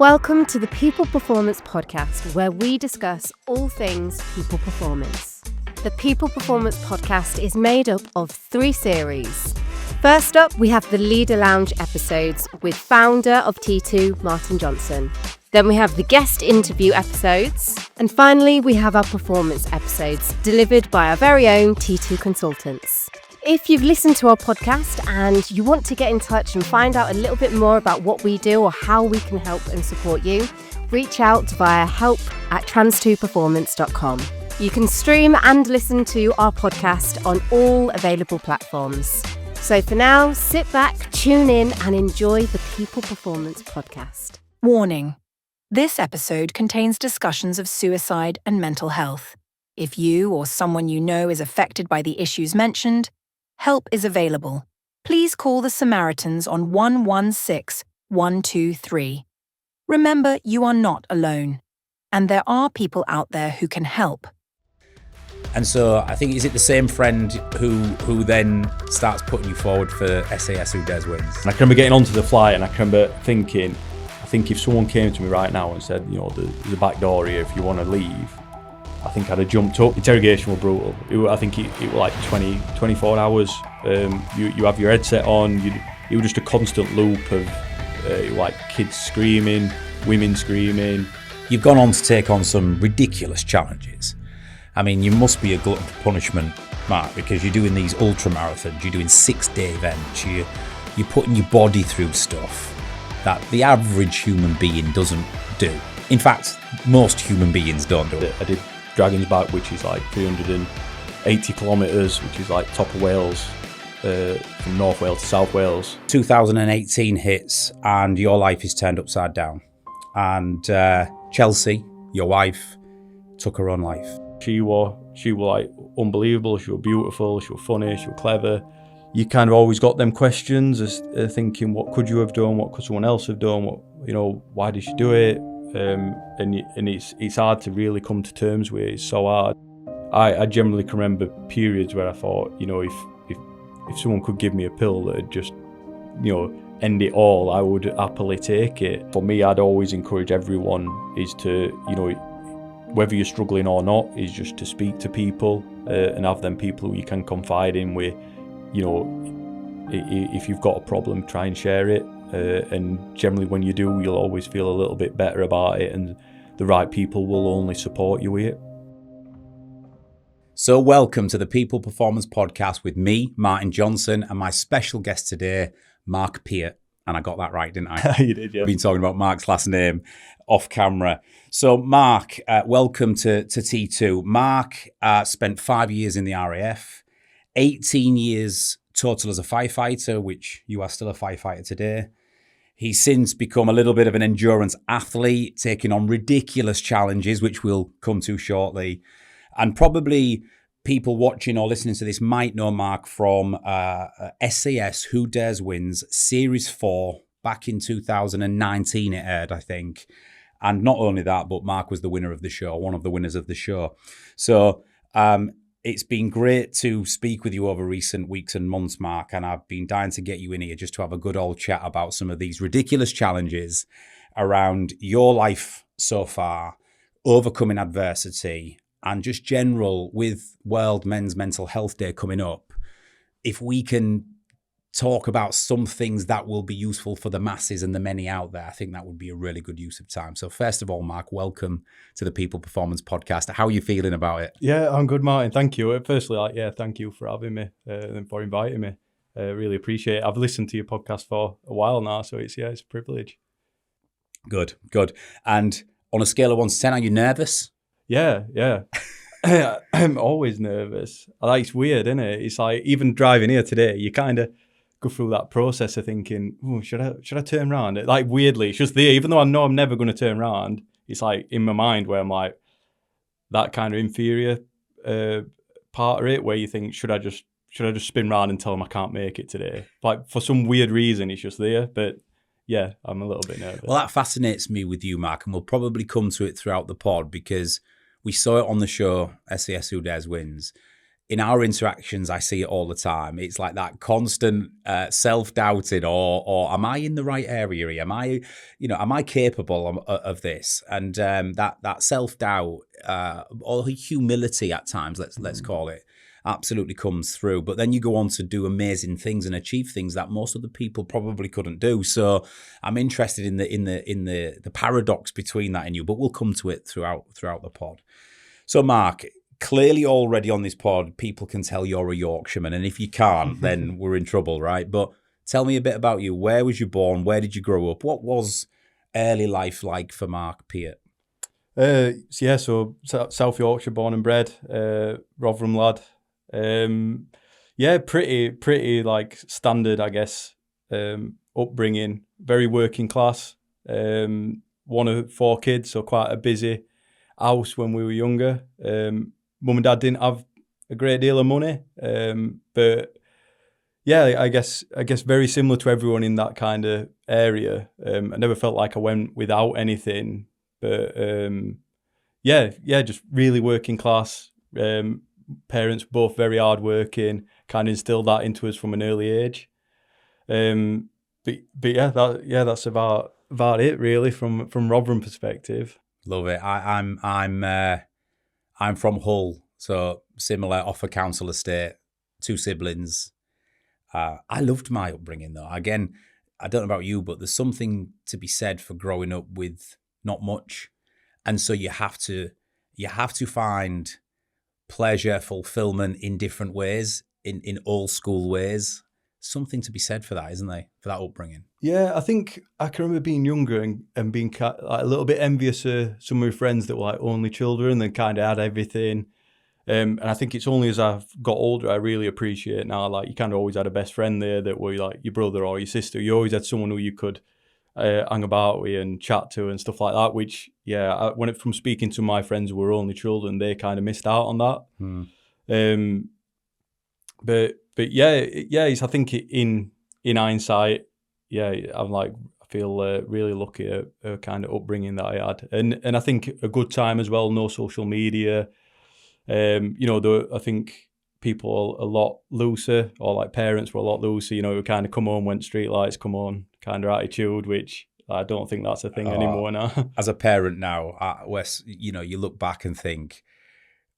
Welcome to the People Performance Podcast, where we discuss all things people performance. The People Performance Podcast is made up of 3 series. First up, we have the Leader Lounge episodes with founder of T2, Martin Johnson. Then we have the guest interview episodes. And finally, we have our performance episodes delivered by our very own T2 consultants. If you've listened to our podcast and you want to get in touch and find out a little bit more about what we do or how we can help and support you, reach out via help@trans2performance.com. You can stream and listen to our podcast on all available platforms. So for now, sit back, tune in and enjoy the People Performance Podcast. Warning. This episode contains discussions of suicide and mental health. If you or someone you know is affected by the issues mentioned, help is available. Please call the Samaritans on 116 123. Remember, you are not alone, and there are people out there who can help. And so I think, is it the same friend who then starts putting you forward for SAS Who Dares Wins? And I can remember getting onto the flight and I can remember thinking, I think if someone came to me right now and said, you know, there's a back door here if you want to leave, I think I'd have jumped up. Interrogation was brutal. I think it was like 24 hours. You have your headset on. It was just a constant loop of like kids screaming, women screaming. You've gone on to take on some ridiculous challenges. I mean, you must be a glutton for punishment, Mark, because you're doing these ultramarathons, you're doing 6-day events, you're putting your body through stuff that the average human being doesn't do. In fact, most human beings don't do it. I did Dragon's Back, which is like 380 kilometres, which is like top of Wales, from North Wales to South Wales. 2018 hits and your life is turned upside down. And Chelsey, your wife, took her own life. She was like unbelievable, she was beautiful, she was funny, she was clever. You kind of always got them questions as thinking, what could you have done, what could someone else have done, why did she do it? And it's hard to really come to terms with. It's so hard. I generally can remember periods where I thought, if someone could give me a pill that would just, end it all, I would happily take it. For me, I'd always encourage everyone is to, whether you're struggling or not, is just to speak to people and have them people who you can confide in with. If you've got a problem, try and share it. And generally when you do, you'll always feel a little bit better about it, and the right people will only support you with it. So welcome to the People Performance Podcast with me, Martin Johnson, and my special guest today, Mark Peart. And I got that right, didn't I? You did, yeah. I've been talking about Mark's last name off camera. So Mark, welcome to T2. Mark spent 5 years in the RAF, 18 years total as a firefighter, which you are still a firefighter today. He's since become a little bit of an endurance athlete, taking on ridiculous challenges, which we'll come to shortly. And probably people watching or listening to this might know Mark from SAS Who Dares Wins, Series 4, back in 2019 it aired, I think. And not only that, but Mark was the winner of the show, one of the winners of the show. So it's been great to speak with you over recent weeks and months, Mark, and I've been dying to get you in here just to have a good old chat about some of these ridiculous challenges around your life so far, overcoming adversity, and just general with World Men's Mental Health Day coming up. If we can talk about some things that will be useful for the masses and the many out there, I think that would be a really good use of time. So first of all, Mark, welcome to the People Performance Podcast. How are you feeling about it? Yeah, I'm good, Martin. Thank you. Firstly, thank you for having me and for inviting me. Really appreciate it. I've listened to your podcast for a while now, so it's a privilege. Good. And on a scale of 1 to 10, are you nervous? Yeah. I'm always nervous. It's weird, isn't it? It's like, even driving here today, you kind of go through that process of thinking, should I turn around? Like, weirdly, it's just there, even though I know I'm never going to turn around, it's like in my mind where I'm like, that kind of inferior part of it, where you think, should I just spin round and tell them I can't make it today? Like, for some weird reason, it's just there. But yeah, I'm a little bit nervous. Well, that fascinates me with you, Mark, and we'll probably come to it throughout the pod, because we saw it on the show, SAS Who Dares Wins. in our interactions, I see it all the time. It's like that constant self-doubting, or am I in the right area here? Am I capable of this? And that self-doubt, or humility at times, let's call it, absolutely comes through. But then you go on to do amazing things and achieve things that most other people probably couldn't do. So I'm interested in the paradox between that in you. But we'll come to it throughout the pod. So Mark, clearly already on this pod, people can tell you're a Yorkshireman. And if you can't, then we're in trouble, right? But tell me a bit about you. Where was you born? Where did you grow up? What was early life like for Mark Peart? So South Yorkshire, born and bred, Rotherham lad. Pretty like standard, I guess, upbringing. Very working class. One of 4 kids, so quite a busy house when we were younger. Mum and dad didn't have a great deal of money, but yeah, I guess very similar to everyone in that kind of area. I never felt like I went without anything, but just really working class. Parents both very hardworking, kind of instilled that into us from an early age. That's about it really from Rotherham perspective. Love it. I'm from Hull, so similar, off a council estate, 2 siblings. I loved my upbringing though. Again, I don't know about you, but there's something to be said for growing up with not much, and so you have to find pleasure, fulfillment in different ways, in old school ways. Something to be said for that, isn't there? For that upbringing. Yeah, I think I can remember being younger and being like a little bit envious of some of my friends that were like only children and kind of had everything. And I think it's only as I've got older I really appreciate now. Like you kind of always had a best friend there that were like your brother or your sister. You always had someone who you could hang about with and chat to and stuff like that. Which from speaking to my friends who were only children, they kind of missed out on that. But I think in hindsight, I feel really lucky at kind of upbringing that I had, and I think a good time as well. No social media, I think people are a lot looser, or like parents were a lot looser. We kind of come home, went street lights, come on, kind of attitude, which I don't think that's a thing anymore now. As a parent now, Wes, you look back and think,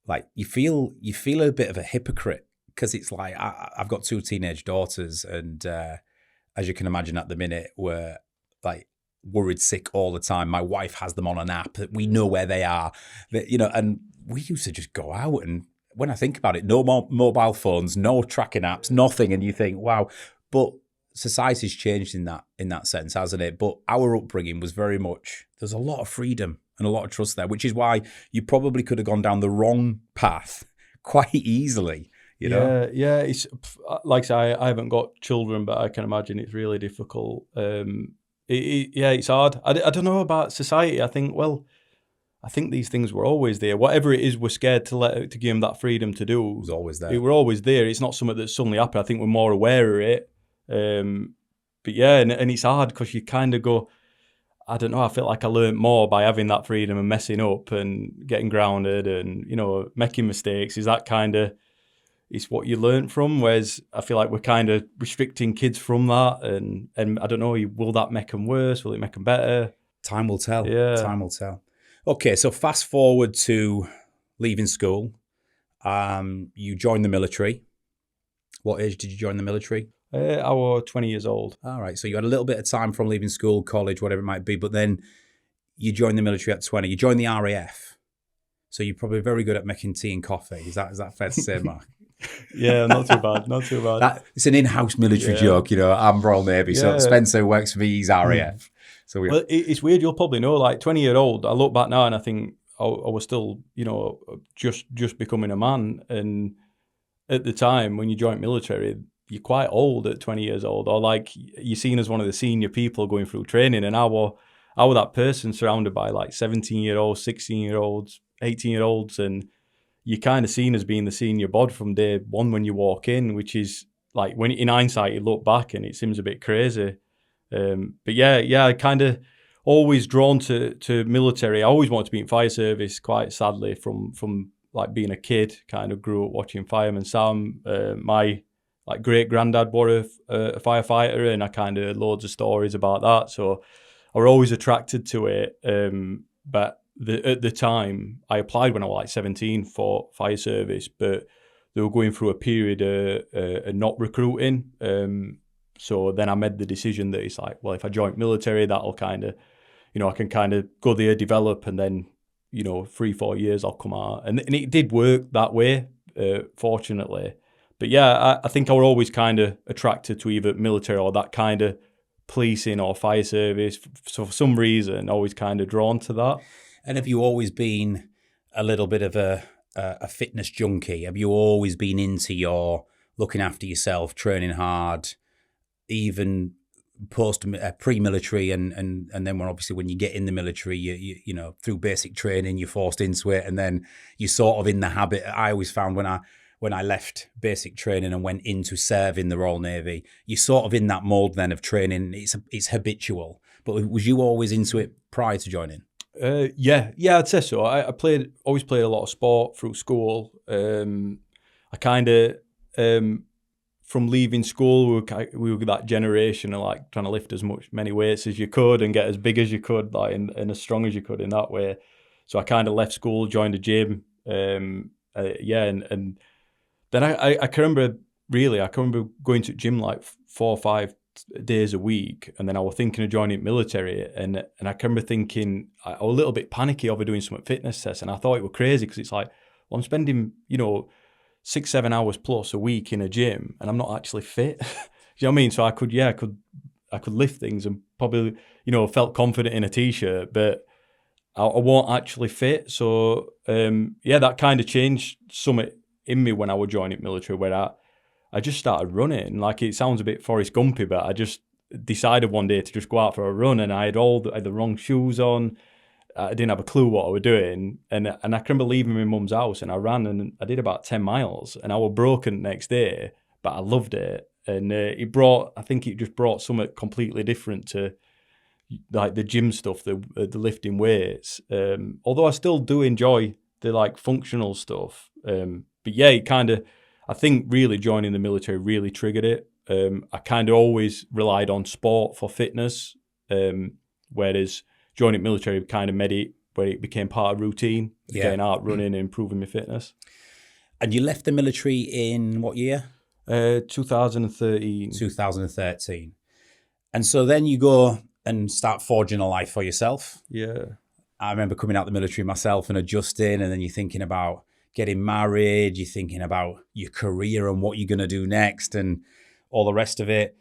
like you feel a bit of a hypocrite. Because it's like, I've got 2 teenage daughters, and as you can imagine at the minute, we're like worried sick all the time. My wife has them on an app. We know where they are, and we used to just go out. And when I think about it, no more mobile phones, no tracking apps, nothing. And you think, wow. But society's changed in that sense, hasn't it? But our upbringing was very much, there's a lot of freedom and a lot of trust there, which is why you probably could have gone down the wrong path quite easily. Yeah. It's like I say, I haven't got children, but I can imagine it's really difficult. It's hard. I don't know about society. I think these things were always there. Whatever it is, we're scared to give them that freedom to do. It was always there. It were always there. It's not something that suddenly happened. I think we're more aware of it. And it's hard because you kind of go, I don't know, I feel like I learned more by having that freedom and messing up and getting grounded and, making mistakes. Is that kind of, it's what you learn from, whereas I feel like we're kind of restricting kids from that, and I don't know, will that make them worse? Will it make them better? Time will tell. Yeah. Time will tell. Okay, so fast forward to leaving school. You joined the military. What age did you join the military? I was 20 years old. All right, so you had a little bit of time from leaving school, college, whatever it might be, but then you joined the military at 20. You joined the RAF, so you're probably very good at making tea and coffee. Is that fair to say, Mark? Yeah, not too bad. It's an in-house military joke, I'm Royal Navy. Yeah. So Spencer works for me, he's RAF. So it's weird. You'll probably know, like 20-year-old. I look back now and I think I was still, just becoming a man. And at the time when you join military, you're quite old at 20 years old, or like you're seen as one of the senior people going through training. And I was that person surrounded by like 17-year-olds, 16-year-olds, 18-year-olds, and you're kind of seen as being the senior bod from day one when you walk in, which is like, when in hindsight you look back and it seems a bit crazy. But I kind of always drawn to military. I always wanted to be in fire service, quite sadly, from like being a kid, kind of grew up watching Fireman Sam. My like great granddad was a firefighter, and I kind of heard loads of stories about that. So I was always attracted to it. But at the time, I applied when I was like 17 for fire service, but they were going through a period of not recruiting. So then I made the decision that it's like, well, if I join military, that'll kind of, I can kind of go there, develop, and then, 3-4 years I'll come out. And it did work that way, fortunately. But yeah, I think I was always kind of attracted to either military or that kind of policing or fire service. So for some reason, always kind of drawn to that. And have you always been a little bit of a fitness junkie? Have you always been into your looking after yourself, training hard, even post pre-military and then when you get in the military, you through basic training you're forced into it, and then you're sort of in the habit. I always found when I left basic training and went into serve in the Royal Navy, you're sort of in that mold then of training. It's habitual. But was you always into it prior to joining? Yeah, I'd say so. I always played a lot of sport through school. I kind of, from leaving school, we were that generation of like trying to lift many weights as you could and get as big as you could, like and as strong as you could in that way. So I kind of left school, joined a gym. And then I can remember going to the gym like 4 or 5 days a week, and then I was thinking of joining military, and I can remember thinking I was a little bit panicky over doing some fitness tests, and I thought it was crazy because it's like, well, I'm spending 6-7 hours plus a week in a gym, and I'm not actually fit. You know what I mean? So I could lift things and probably felt confident in a t-shirt, but I won't actually fit. So that kind of changed something in me when I was joining military, where I just started running. Like, it sounds a bit Forrest Gumpy, but I just decided one day to just go out for a run, and I had the wrong shoes on. I didn't have a clue what I was doing, and I can remember leaving my mum's house, and I ran, and I did about 10 miles, and I was broken the next day, but I loved it, and I think it just brought something completely different to like the gym stuff, the lifting weights. Although I still do enjoy the like functional stuff, but yeah, it kind of, I think really joining the military really triggered it. I kind of always relied on sport for fitness, whereas joining military kind of made it where it became part of routine, getting out, running, and improving my fitness. And you left the military in what year? 2013. 2013. And so then you go and start forging a life for yourself. Yeah. I remember coming out the military myself and adjusting, and then you're thinking about getting married, you're thinking about your career and what you're going to do next and all the rest of it.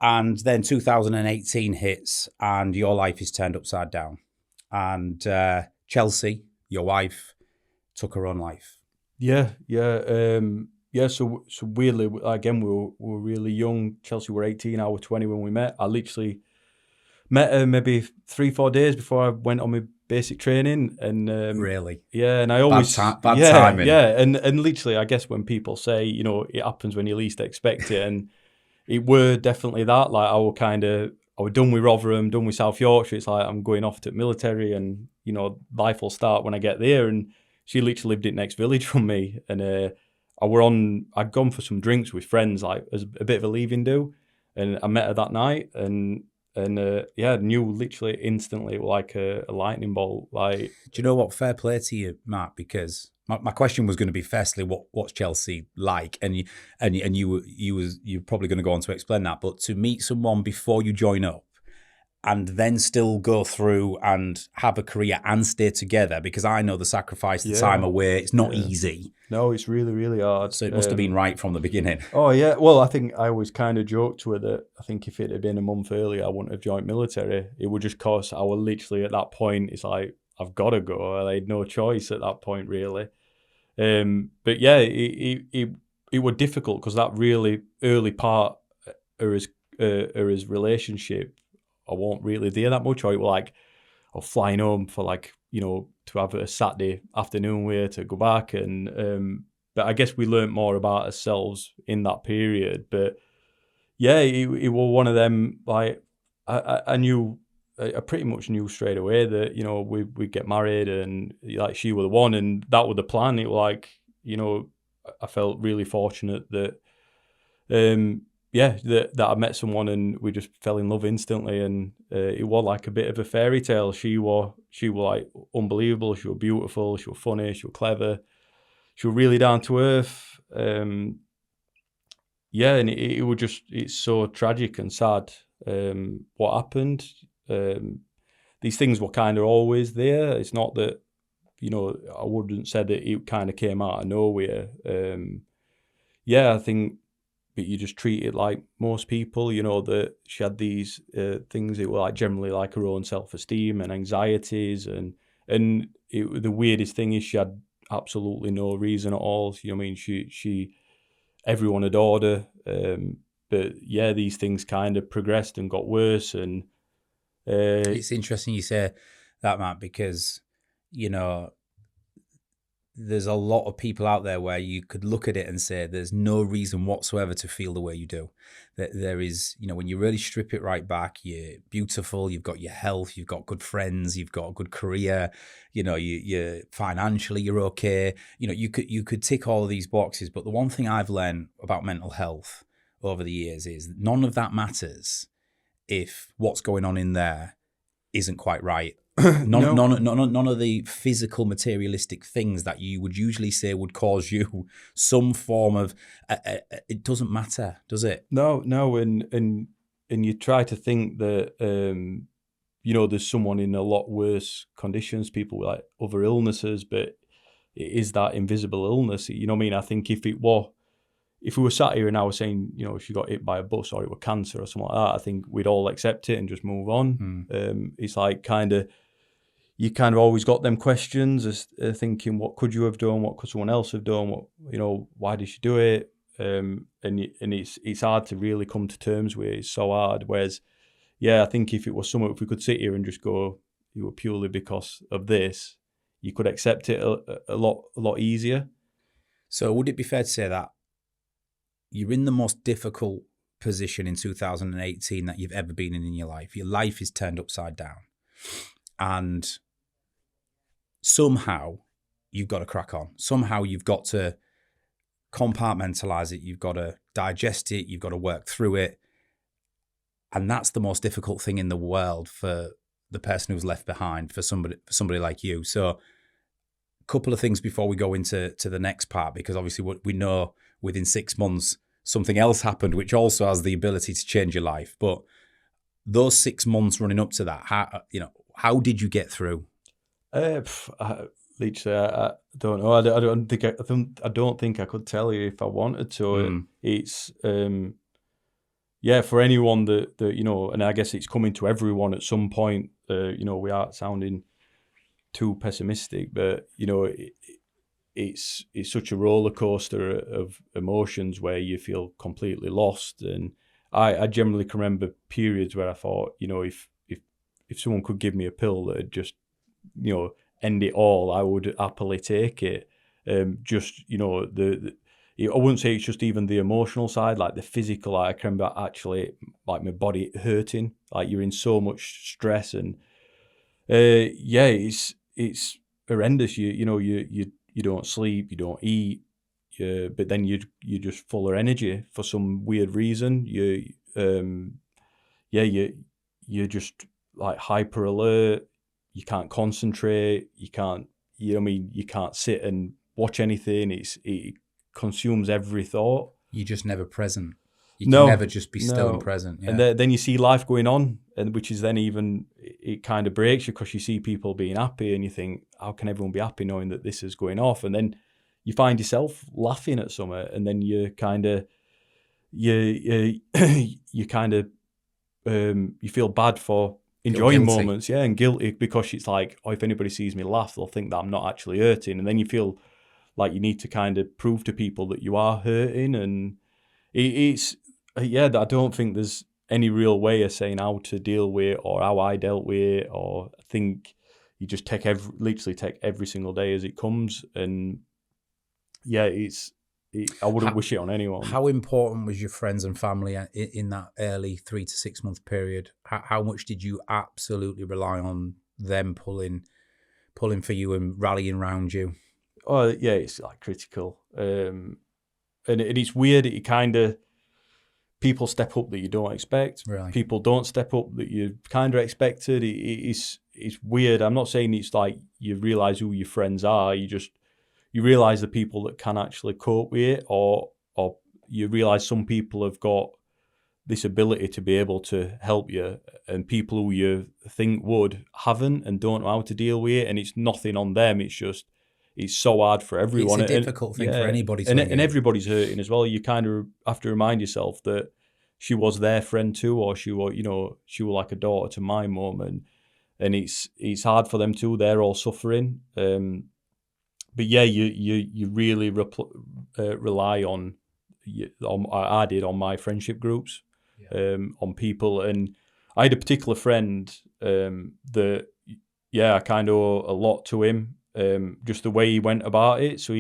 And then 2018 hits and your life is turned upside down. And Chelsey, your wife, took her own life. Yeah. So weirdly, again, we were really young. Chelsey were 18, I was 20 when we met. I literally met her maybe 3-4 days before I went on my basic training. And really? Yeah, and I always... Bad timing. Yeah, and literally, I guess when people say, it happens when you least expect it, and it were definitely that. Like, I was done with Rotherham, done with South Yorkshire. It's like, I'm going off to military, and, life will start when I get there. And she literally lived in the next village from me. And I'd gone for some drinks with friends, like, as a bit of a leaving do. And I met her that night, and knew literally instantly, like a lightning bolt. Like, do you know what? Fair play to you, Mark, because my question was going to be firstly, what's Chelsey like, and you're probably going to go on to explain that. But to meet someone before you join up, and then still go through and have a career and stay together, because I know the sacrifice, the time away, it's not easy. No, it's really, really hard. So it must have been right from the beginning. Oh, yeah. Well, I think I always kind of joked to her that I think if it had been a month earlier, I wouldn't have joined military. It would just cause I was literally at that point, it's like, I've got to go. I had no choice at that point, really. But yeah, it was difficult because that really early part of his relationship, I wasn't really there that much. Or it was like, I was flying home for like, to have a Saturday afternoon with her to go back. And but I guess we learnt more about ourselves in that period. But yeah, it was one of them, like, I knew I pretty much knew straight away that, you know, we'd get married, and like she was the one, and that was the plan. It was like, you know, I felt really fortunate that, that I met someone and we just fell in love instantly, and it was like a bit of a fairy tale. She was like unbelievable. She was beautiful. She was funny. She was clever. She was really down to earth. And it was just, it's so tragic and sad what happened. These things were kind of always there. It's not that, you know, I wouldn't say that it kind of came out of nowhere. I think, but you just treat it like most people, you know, that she had these things that were like generally like her own self-esteem and anxieties, and the weirdest thing is she had absolutely no reason at all. You know what I mean? She everyone adored her, but yeah, these things kind of progressed and got worse. And it's interesting you say that, Matt, because, you know, there's a lot of people out there where you could look at it and say there's no reason whatsoever to feel the way you do. That there is, you know, when you really strip it right back, you're beautiful, you've got your health, you've got good friends, you've got a good career, you know, you're financially, you're okay. You know, you could tick all of these boxes. But the one thing I've learned about mental health over the years is none of that matters if what's going on in there isn't quite right. None of the physical materialistic things that you would usually say would cause you some form of it doesn't matter, does it? No, and you try to think that you know, there's someone in a lot worse conditions, people with like other illnesses, but it is that invisible illness. You know what I mean? I think if we were sat here and I was saying, you know, she got hit by a bus or it was cancer or something like that, I think we'd all accept it and just move on. It's like you kind of always got them questions as thinking, what could you have done? What could someone else have done? What, you know, why did she do it? And it's hard to really come to terms with. It's so hard. Whereas, yeah, I think if it was something, if we could sit here and just go, you were purely because of this, you could accept it a lot easier. So would it be fair to say that you're in the most difficult position in 2018 that you've ever been in your life? Your life is turned upside down, and somehow you've got to crack on. Somehow you've got to compartmentalize it. You've got to digest it. You've got to work through it. And that's the most difficult thing in the world for the person who's left behind, for somebody like you. So a couple of things before we go into the next part, because obviously what we know within 6 months, something else happened, which also has the ability to change your life. But those 6 months running up to that, how did you get through? Literally, I don't know. I don't think I could tell you if I wanted to. It's for anyone that you know, and I guess it's coming to everyone at some point. You know, we aren't sounding too pessimistic, but you know, it's such a roller coaster of emotions where you feel completely lost. And I generally can remember periods where I thought, you know, if someone could give me a pill that would just, you know, end it all, I would happily take it. Just, you know, I wouldn't say it's just even the emotional side, like the physical. I can remember actually like my body hurting, like you're in so much stress, and it's horrendous. You know, you don't sleep, you don't eat, but then you're just full of energy for some weird reason. You're just like hyper alert. You can't concentrate. You can't, you know what I mean? You can't sit and watch anything. It consumes every thought. You're just never present. You can never just be still and present. Yeah. And then you see life going on, and which is then even, it kind of breaks you because you see people being happy and you think, how can everyone be happy knowing that this is going off? And then you find yourself laughing at something, and then you kind of, you feel bad for enjoying moments, and guilty because it's like, oh, if anybody sees me laugh, they'll think that I'm not actually hurting, and then you feel like you need to kind of prove to people that you are hurting, and I don't think there's any real way of saying how to deal with it or how I dealt with it, or I think you just literally take every single day as it comes, and it's I wouldn't wish it on anyone. How important was your friends and family in that early 3 to 6 month period? How much did you absolutely rely on them pulling for you and rallying around you? Oh yeah, it's like critical, and it's weird. It kind of, people step up that you don't expect. Really? People don't step up that you kind of expected. It's weird. I'm not saying it's like you realize who your friends are. You realize the people that can actually cope with it, or you realize some people have got this ability to be able to help you, and people who you think would haven't and don't know how to deal with it. And it's nothing on them. It's so hard for everyone. It's a difficult thing for anybody to and everybody's hurting as well. You kind of have to remind yourself that she was their friend too, or she was like a daughter to my mum, and it's hard for them too. They're all suffering. But yeah, you really rely on I did on my friendship groups, on people. And I had a particular friend that, I kind of owe a lot to him, just the way he went about it. So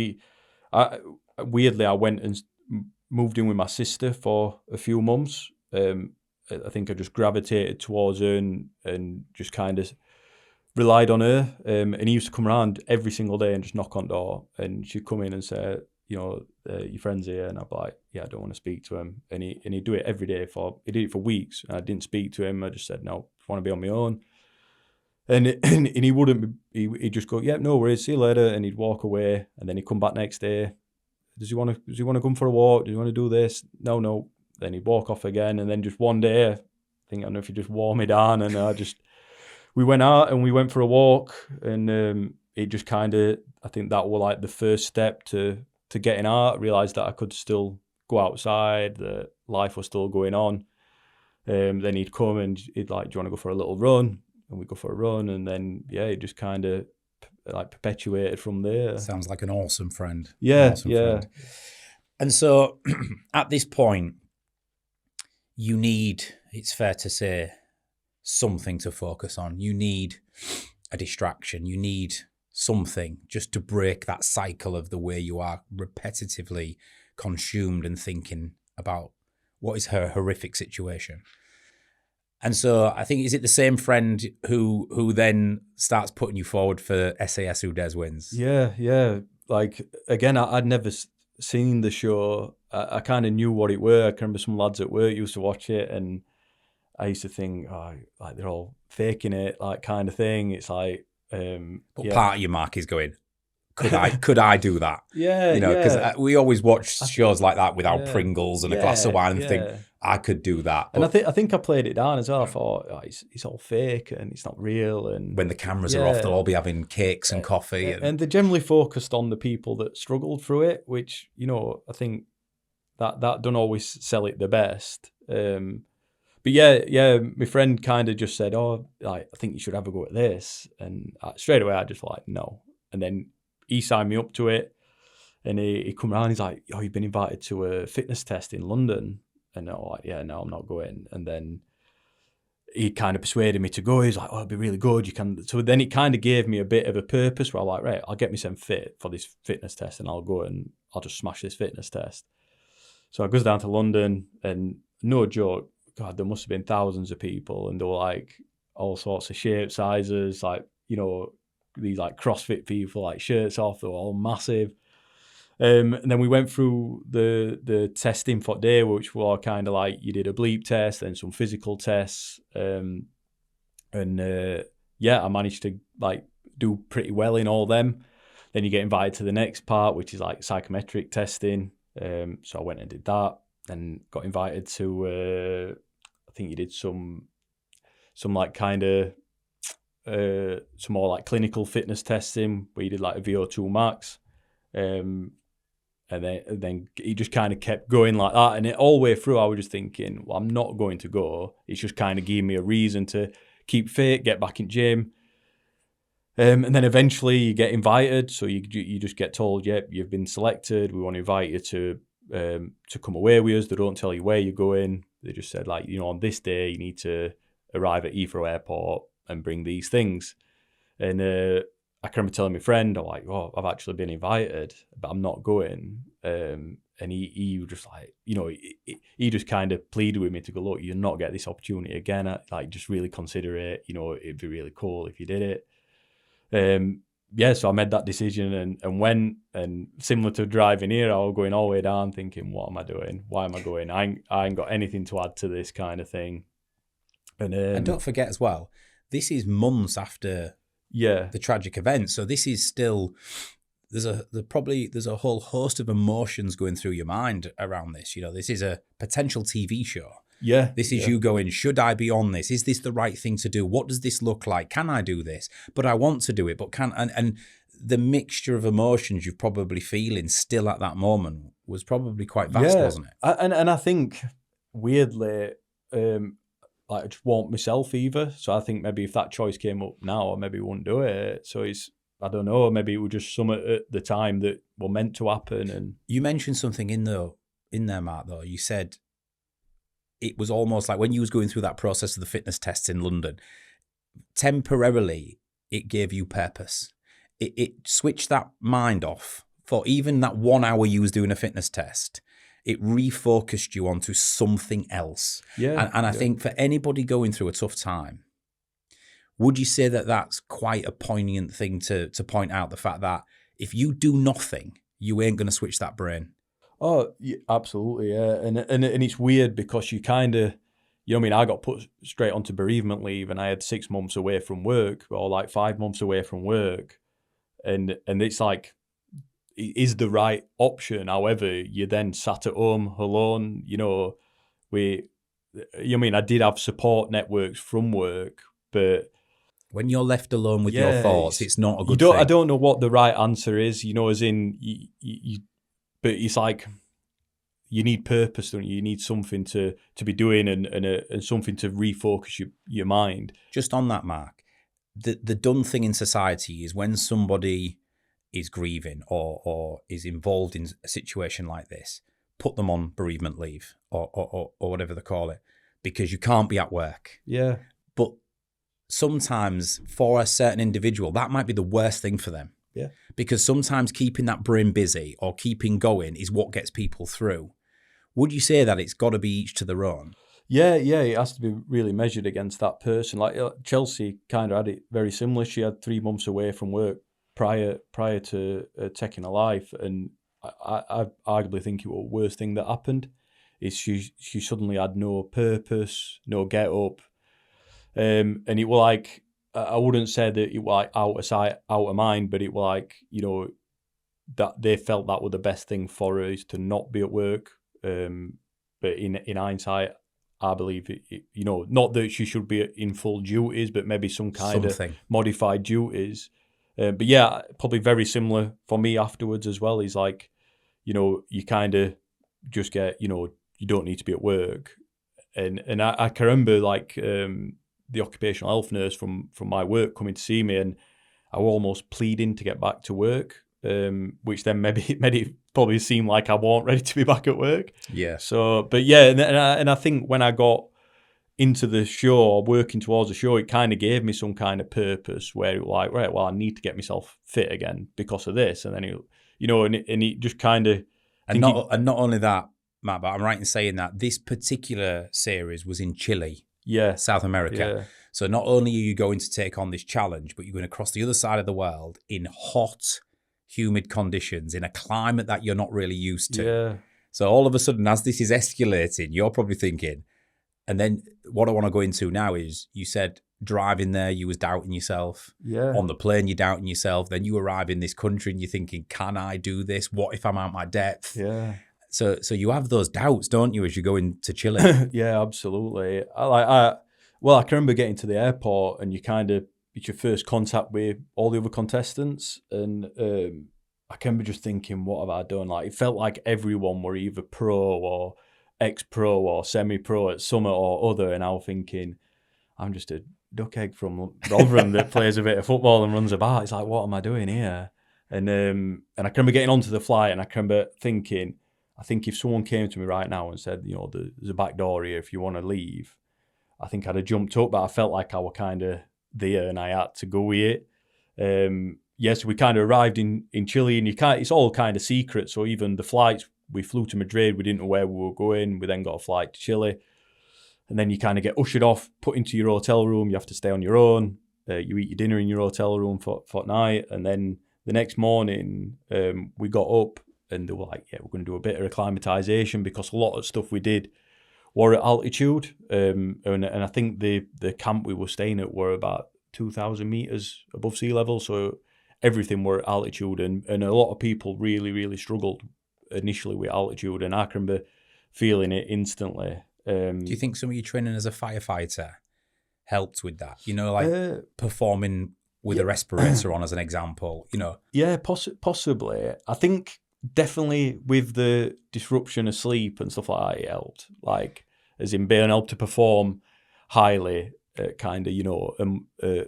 weirdly, I went and moved in with my sister for a few months. I think I just gravitated towards her and just kind of relied on her. And he used to come around every single day and just knock on the door, and she'd come in and say, your friend's here, and I'd be like, yeah, I don't want to speak to him. And he'd do it every day he did it for weeks, and I didn't speak to him. I just said, no, I want to be on my own. And he wouldn't, he'd just go, yeah, no worries, see you later. And he'd walk away, and then he'd come back next day. Does he want to come for a walk? Does he want to do this? No. Then he'd walk off again. And then just one day, I don't know if he just wore me down, and we went out and we went for a walk, and it just kind of, I think that was like the first step to getting out. Realised that I could still go outside, that life was still going on. Then he'd come and he'd like, do you want to go for a little run? And we'd go for a run, and then it just kind of like perpetuated from there. Sounds like an awesome friend. Yeah, friend. And so at this point, you need, it's fair to say, something to focus on. You need a distraction. You need something just to break that cycle of the way you are repetitively consumed and thinking about what is her horrific situation. And so I think, is it the same friend who then starts putting you forward for SAS Who Dares Wins? Yeah. Like, again, I'd never seen the show. I kind of knew what it were. I can remember some lads at work used to watch it, and I used to think, like they're all faking it, like kind of thing. It's like, but part of your Mark is going, could I do that? Yeah, because we always watch shows like that without Pringles and a glass of wine and think, I could do that. But, and I think I played it down as well. I thought, it's all fake and it's not real. And when the cameras are off, they'll all be having cakes and coffee. And they're generally focused on the people that struggled through it, which, I think that don't always sell it the best. But my friend kind of just said, I think you should have a go at this. And straight away, I just like, no. And then he signed me up to it. And he come around, he's like, you've been invited to a fitness test in London. And I was like, no, I'm not going. And then he kind of persuaded me to go. He's like, it'd be really good. You can. So then it kind of gave me a bit of a purpose where I'm like, right, I'll get myself fit for this fitness test, and I'll go and I'll just smash this fitness test. So I goes down to London, and no joke, God, there must have been thousands of people, and there were like all sorts of shape sizes, like, these like CrossFit people, like shirts off, they were all massive. And then we went through the testing for day, which were kind of like, you did a bleep test, then some physical tests. I managed to like do pretty well in all them. Then you get invited to the next part, which is like psychometric testing. So I went and did that, and got invited to, I think you did some like kind of, some more like clinical fitness testing where you did like a VO2 max. And then he just kind of kept going like that. And all the way through, I was just thinking, well, I'm not going to go. It's just kind of giving me a reason to keep fit, get back in gym. And then eventually you get invited. So you just get told, you've been selected. We want to invite you to come away with us. They don't tell you where you're going. They just said, like, on this day, you need to arrive at Heathrow Airport and bring these things. And I can remember telling my friend, I'm like, oh, I've actually been invited, but I'm not going. And he was just like, you know, he just kind of pleaded with me to go, look, you'll not get this opportunity again. Like, just really consider it. You know, it'd be really cool if you did it. Yeah, so I made that decision and went. And similar to driving here, I was going all the way down thinking, what am I doing? Why am I going? I ain't got anything to add to this kind of thing. And don't forget as well, this is months after the tragic event. So this is still... There's a whole host of emotions going through your mind around this. You know, this is a potential TV show. Yeah. This is you going, should I be on this? Is this the right thing to do? What does this look like? Can I do this? But I want to do it, but and the mixture of emotions you're probably feeling still at that moment was probably quite vast, wasn't it? And I think weirdly, like I just want myself either. So I think maybe if that choice came up now, I maybe wouldn't do it. So I don't know, maybe it was just something at the time that were meant to happen. And you mentioned something in there, Mark, though. You said it was almost like when you was going through that process of the fitness tests in London, temporarily it gave you purpose. It switched that mind off for even that 1 hour you was doing a fitness test. It refocused you onto something else. Yeah. And I think for anybody going through a tough time, would you say that that's quite a poignant thing to point out, the fact that if you do nothing, you ain't going to switch that brain? Oh, yeah, absolutely, yeah. And it's weird because you kind of, you know what I mean, I got put straight onto bereavement leave and I had 6 months away from work, or like 5 months away from work. And it's like, it is the right option. However, you then sat at home alone, you know, you know what I mean, I did have support networks from work, but... When you're left alone with your thoughts, it's not a good thing. I don't know what the right answer is, you know, as in, but it's like you need purpose, don't you? You need something to be doing and something to refocus your mind. Just on that, Mark, the done thing in society is when somebody is grieving or is involved in a situation like this, put them on bereavement leave or whatever they call it, because you can't be at work. Yeah. But sometimes for a certain individual, that might be the worst thing for them. Yeah. Because sometimes keeping that brain busy or keeping going is what gets people through. Would you say that it's got to be each to their own? Yeah, it has to be really measured against that person. Like Chelsey kind of had it very similar. She had 3 months away from work prior to taking her life, and I arguably think it was the worst thing that happened. Is she suddenly had no purpose, no get up. And it was like, I wouldn't say that it was like out of sight, out of mind, but it was like, you know, that they felt that was the best thing for her, is to not be at work. But in hindsight, I believe, you know, not that she should be in full duties, but maybe some kind of modified duties. But yeah, probably very similar for me afterwards as well, is like, you know, you kind of just get, you know, you don't need to be at work. And I can remember like, the occupational health nurse from my work coming to see me, and I was almost pleading to get back to work, which then maybe made it probably seem like I wasn't ready to be back at work. Yeah. So, but yeah, and I think when I got into the show, or working towards the show, it kind of gave me some kind of purpose where it was like, right, well, I need to get myself fit again because of this. And then, it just kind of... And not only that, Matt, but I'm right in saying that this particular series was in Chile. Yeah. South America. Yeah. So not only are you going to take on this challenge, but you're going across the other side of the world in hot, humid conditions, in a climate that you're not really used to. Yeah. So all of a sudden, as this is escalating, you're probably thinking, and then what I want to go into now is, you said driving there, you was doubting yourself. Yeah. On the plane, you're doubting yourself. Then you arrive in this country and you're thinking, can I do this? What if I'm out my depth? Yeah. So you have those doubts, don't you, as you go into Chile? Yeah, absolutely. I can remember getting to the airport, and it's your first contact with all the other contestants, and I can remember just thinking, what have I done? Like, it felt like everyone were either pro or ex-pro or semi-pro at some or other, and I was thinking, I'm just a duck egg from Rotherham that plays a bit of football and runs about. It's like, what am I doing here? And I can remember getting onto the flight, and I can remember thinking, I think if someone came to me right now and said, you know, there's a back door here if you want to leave, I think I'd have jumped up, but I felt like I was kind of there and I had to go with it. yes, we kind of arrived in Chile, and it's all kind of secret. So even the flights, we flew to Madrid, we didn't know where we were going. We then got a flight to Chile. And then you kind of get ushered off, put into your hotel room. You have to stay on your own. You eat your dinner in your hotel room for night. And then the next morning, we got up and they were like, yeah, we're going to do a bit of acclimatization, because a lot of stuff we did were at altitude. And I think the camp we were staying at were about 2,000 meters above sea level. So everything were at altitude. And a lot of people really, really struggled initially with altitude. And I can remember feeling it instantly. Do you think some of your training as a firefighter helped with that? You know, like performing with a respirator on, as an example, you know? Yeah, possibly. I think definitely with the disruption of sleep and stuff like that, it helped. Like, as in being able to perform highly, kind of, you know, at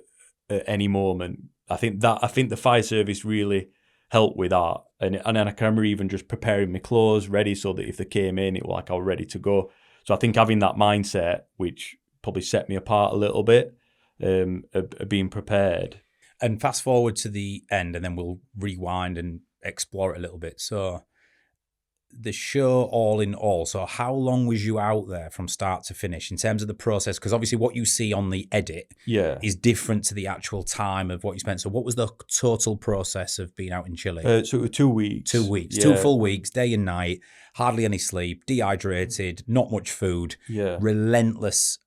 any moment. I think the fire service really helped with that. And then I can remember even just preparing my clothes ready so that if they came in, it was like I was ready to go. So I think having that mindset, which probably set me apart a little bit, of being prepared. And fast forward to the end, and then we'll rewind and explore it a little bit. So the show, all in all, so how long was you out there from start to finish in terms of the process? Because obviously what you see on the edit is different to the actual time of what you spent. So what was the total process of being out in Chile? So it was 2 weeks. 2 weeks, 2 full weeks, day and night, hardly any sleep, dehydrated, not much food, relentless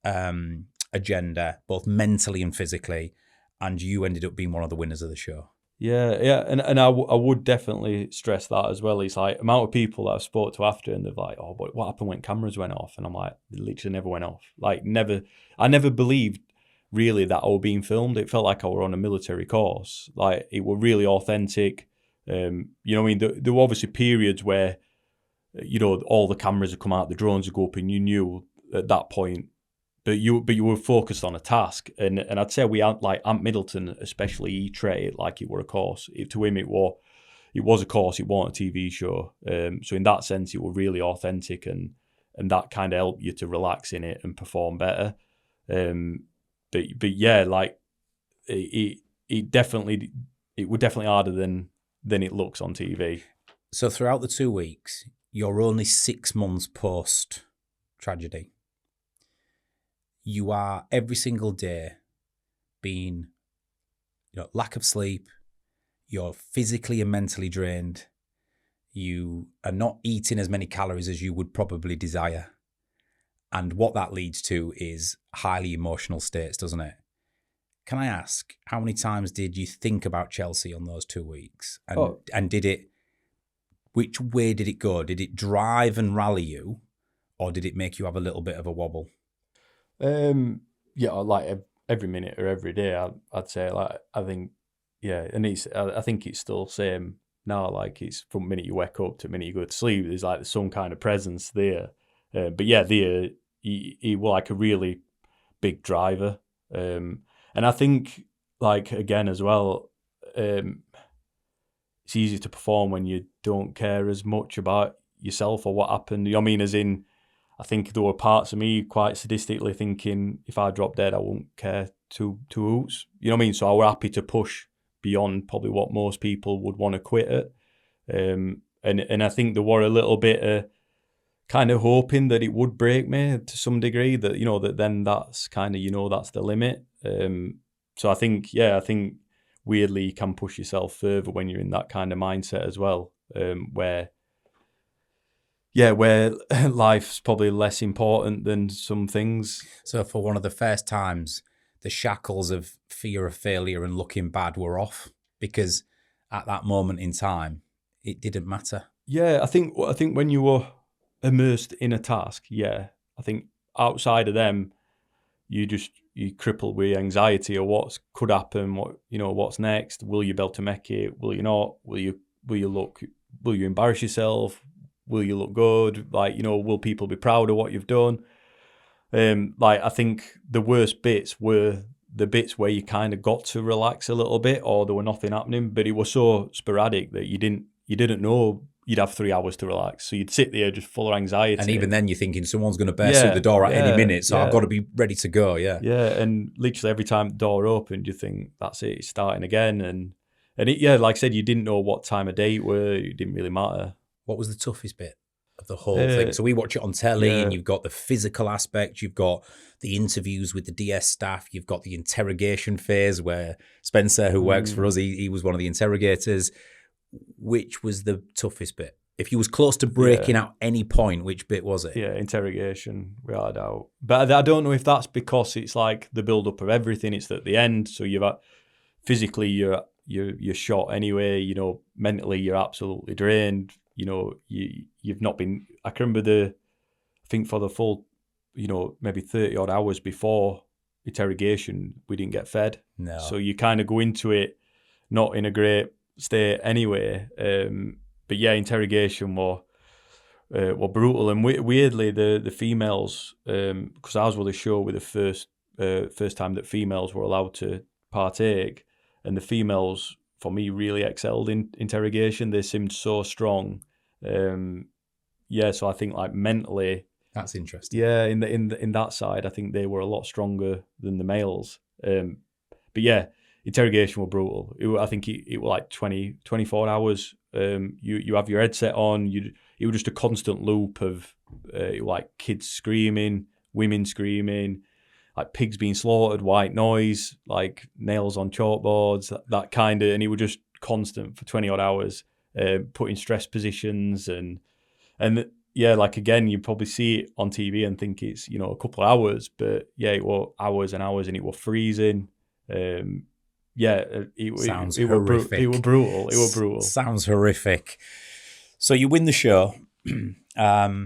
agenda, both mentally and physically. And you ended up being one of the winners of the show. Yeah, and I would definitely stress that as well. It's like amount of people that I've spoke to after, and they're like, "Oh, but what happened when cameras went off?" And I'm like, "They literally never went off. Like, never. I never believed really that I was being filmed. It felt like I were on a military course. Like, it were really authentic. You know what I mean? There were obviously periods where, you know, all the cameras would come out, the drones would go up, and you knew at that point. But you were focused on a task, and I'd say we had, like, Ant Middleton especially, he treated it like it were a course. To him, it was a course. It wasn't a TV show. So in that sense, it was really authentic, and that kind of helped you to relax in it and perform better. But yeah, like it was definitely harder than it looks on TV. So throughout the 2 weeks, you're only 6 months post tragedy. You are every single day being, you know, lack of sleep. You're physically and mentally drained. You are not eating as many calories as you would probably desire. And what that leads to is highly emotional states, doesn't it? Can I ask, how many times did you think about Chelsey on those 2 weeks? And which way did it go? Did it drive and rally you, or did it make you have a little bit of a wobble? Yeah, like every minute or every day, I'd say, like, I think, yeah, and I think it's still same now. Like, it's from the minute you wake up to the minute you go to sleep, there's some kind of presence there. But yeah, he was like a really big driver. And I think, like, again as well, it's easy to perform when you don't care as much about yourself or what happened. You know what I mean? As in, I think there were parts of me quite sadistically thinking, if I drop dead, I won't care two hoots. You know what I mean? So I was happy to push beyond probably what most people would want to quit at. And I think there were a little bit of kind of hoping that it would break me to some degree, that, you know, that then that's kind of, you know, that's the limit. So I think weirdly you can push yourself further when you're in that kind of mindset as well, where life's probably less important than some things. So for one of the first times, the shackles of fear of failure and looking bad were off, because at that moment in time, it didn't matter. Yeah, I think when you were immersed in a task, I think outside of them, you crippled with anxiety or what could happen, what's next, will you be able to make it, will you not, will you embarrass yourself, will you look good, like, you know, will people be proud of what you've done? Like, I think the worst bits were the bits where you kind of got to relax a little bit, or there were nothing happening, but it was so sporadic that you didn't know you'd have 3 hours to relax. So you'd sit there just full of anxiety. And even then you're thinking someone's going to burst through the door at any minute, so I've got to be ready to go, Yeah, and literally every time the door opened, you think, that's it, it's starting again. And like I said, you didn't know what time of day it were. It didn't really matter. What was the toughest bit of the whole thing? So we watch it on telly, and you've got the physical aspect, you've got the interviews with the DS staff, you've got the interrogation phase where Spencer, who works for us, he was one of the interrogators. Which was the toughest bit? If you was close to breaking out any point, which bit was it? Yeah, interrogation, without a doubt. But I don't know if that's because it's like the build-up of everything. It's at the end, so physically you're shot anyway. You know, mentally you're absolutely drained. You know, you've not been. I can remember I think for the full, you know, maybe 30 odd hours before interrogation, we didn't get fed. No. So you kind of go into it not in a great state anyway. But yeah, interrogation were brutal, and weirdly the females, because ours was the show with the first time that females were allowed to partake, and the females for me really excelled in interrogation. They seemed so strong. So I think like mentally, that's interesting. Yeah, in that side, I think they were a lot stronger than the males. But yeah, interrogation were brutal. I think it was like 24 hours. You have your headset on. It was just a constant loop of like kids screaming, women screaming, like pigs being slaughtered, white noise, like nails on chalkboards, that kind of, and it was just constant for 20 odd hours, put in stress positions and yeah, like again, you probably see it on TV and think it's, you know, a couple of hours, but yeah, it was hours and hours, and it was freezing. It sounds it horrific. It was brutal. It was brutal. Sounds horrific. So you win the show. There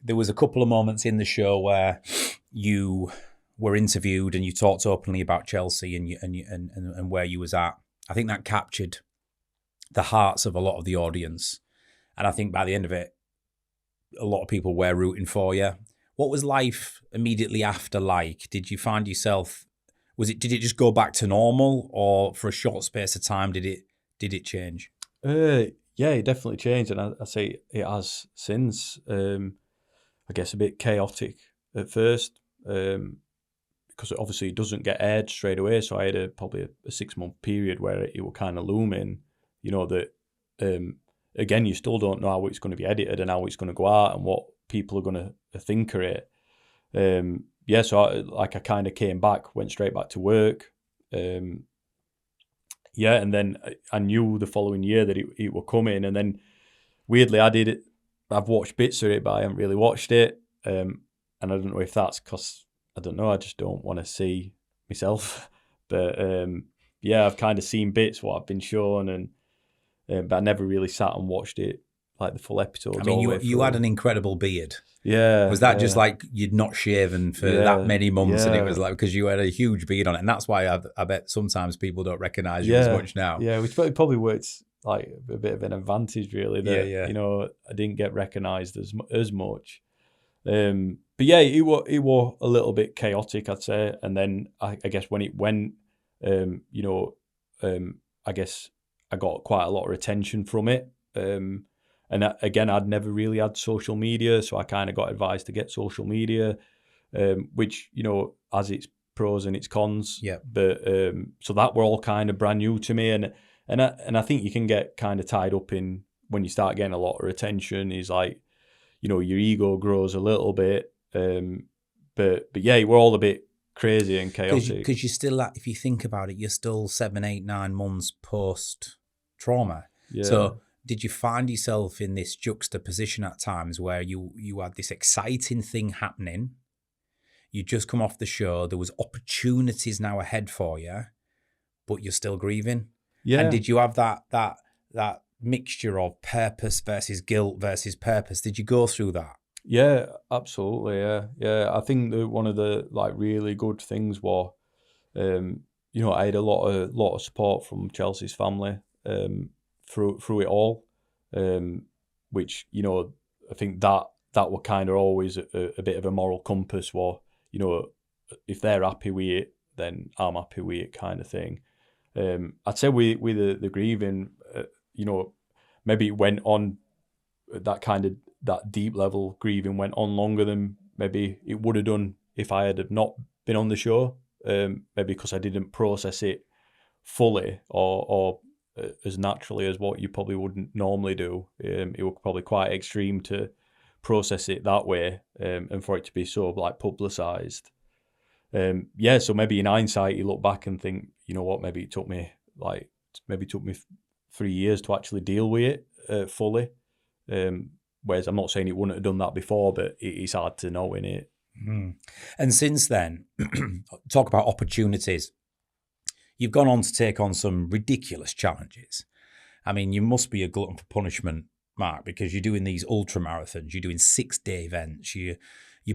was a couple of moments in the show where you were interviewed and you talked openly about Chelsey and where you was at. I think that captured the hearts of a lot of the audience, and I think by the end of it, a lot of people were rooting for you. What was life immediately after like? Did you find yourself? Did it just go back to normal, or for a short space of time did it change? Yeah, it definitely changed, and I say it has since. I guess a bit chaotic at first, because obviously it doesn't get aired straight away. So I had probably a 6-month period where it was kind of looming. You know that again, you still don't know how it's going to be edited and how it's going to go out and what people are going to think of it. So I kind of came back, went straight back to work. And then I knew the following year that it would come in. And then weirdly, I've watched bits of it, but I haven't really watched it. And I don't know if that's because, I don't know, I just don't want to see myself. But I've kind of seen bits, what I've been shown, but I never really sat and watched it, like the full episodes. I mean, you had an incredible beard. Yeah. Was that just like you'd not shaven for that many months, and it was like because you had a huge beard on it, and that's why I bet sometimes people don't recognise you as much now. Yeah, which probably works like a bit of an advantage, really. That, you know, I didn't get recognised as much. But yeah, it was a little bit chaotic, I'd say. And then I guess when it went, I guess I got quite a lot of attention from it. And again, I'd never really had social media, so I kind of got advised to get social media, which, you know, has its pros and its cons. Yeah. But so that were all kind of brand new to me, and I think you can get kind of tied up in when you start getting a lot of attention. Is like, you know, your ego grows a little bit. But yeah, we're all a bit crazy and chaotic. Because you're still, if you think about it, you're still 7, 8, 9 months post trauma. Yeah. So did you find yourself in this juxtaposition at times where you had this exciting thing happening? You just come off the show. There was opportunities now ahead for you, but you're still grieving. Yeah. And did you have that mixture of purpose versus guilt versus purpose? Did you go through that? Yeah, absolutely. Yeah. I think that one of the like really good things was, you know, I had a lot of support from Chelsey's family through it all, which, you know, I think that were kind of always a bit of a moral compass. Where, you know, if they're happy with it, then I'm happy with it, kind of thing. I'd say with the grieving, you know, maybe it went on that deep level grieving went on longer than maybe it would have done if I had not been on the show. Maybe because I didn't process it fully, or as naturally as what you probably wouldn't normally do. It was probably quite extreme to process it that way, and for it to be so like publicized. So maybe in hindsight you look back and think, you know what, maybe it took me 3 years to actually deal with it fully. Whereas I'm not saying it wouldn't have done that before, but it's hard to know, innit? Mm. And since then, talk about opportunities. You've gone on to take on some ridiculous challenges. I mean, you must be a glutton for punishment, Mark, because you're doing these ultramarathons, you're doing 6-day events, you're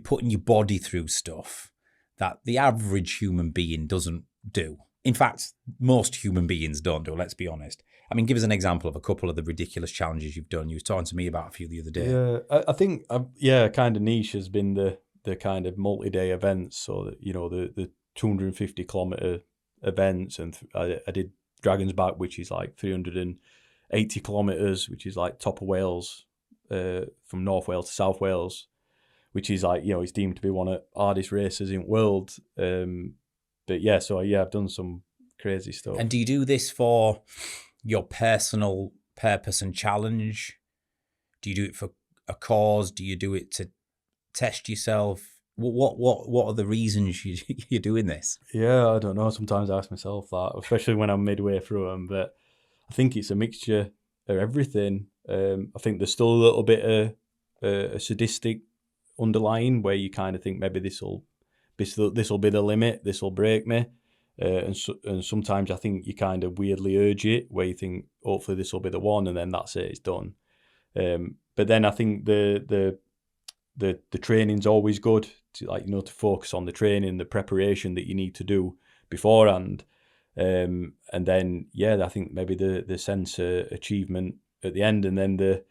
putting your body through stuff that the average human being doesn't do. In fact, most human beings don't do, let's be honest. I mean, give us an example of a couple of the ridiculous challenges you've done. You were talking to me about a few the other day. Yeah, I think, kind of niche has been the kind of multi-day events. So, that, you know, the 250 kilometre events. And I did Dragon's Back, which is like 380 kilometres, which is like top of Wales, from North Wales to South Wales, which is like, you know, it's deemed to be one of the hardest races in the world. I've done some crazy stuff. And do you do this for your personal purpose and challenge? Do you do it for a cause? Do you do it to test yourself? What are the reasons you're doing this? Yeah, I don't know. Sometimes I ask myself that, especially when I'm midway through them. But I think it's a mixture of everything. I think there's still a little bit of a sadistic underlying where you kind of think maybe this will be the limit, this will break me. And sometimes I think you kind of weirdly urge it where you think hopefully this will be the one, and then that's it, it's done. But then I think the training's always good to focus on the training, the preparation that you need to do beforehand. And then I think maybe the sense of achievement at the end, and then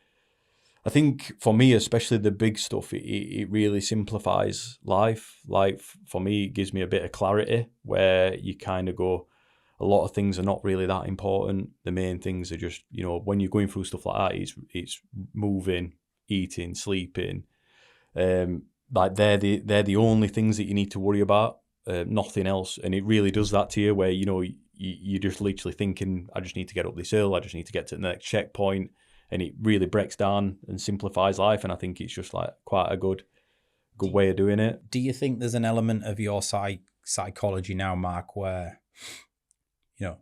I think for me, especially the big stuff, it really simplifies life. Like for me, it gives me a bit of clarity where you kind of go, a lot of things are not really that important. The main things are just, you know, when you're going through stuff like that, it's moving, eating, sleeping. Like they're the only things that you need to worry about, nothing else. And it really does that to you where, you know, you're just literally thinking, I just need to get up this hill, I just need to get to the next checkpoint. And it really breaks down and simplifies life. And I think it's just like quite a good way of doing it. Do you think there's an element of your psychology now, Mark, where, you know,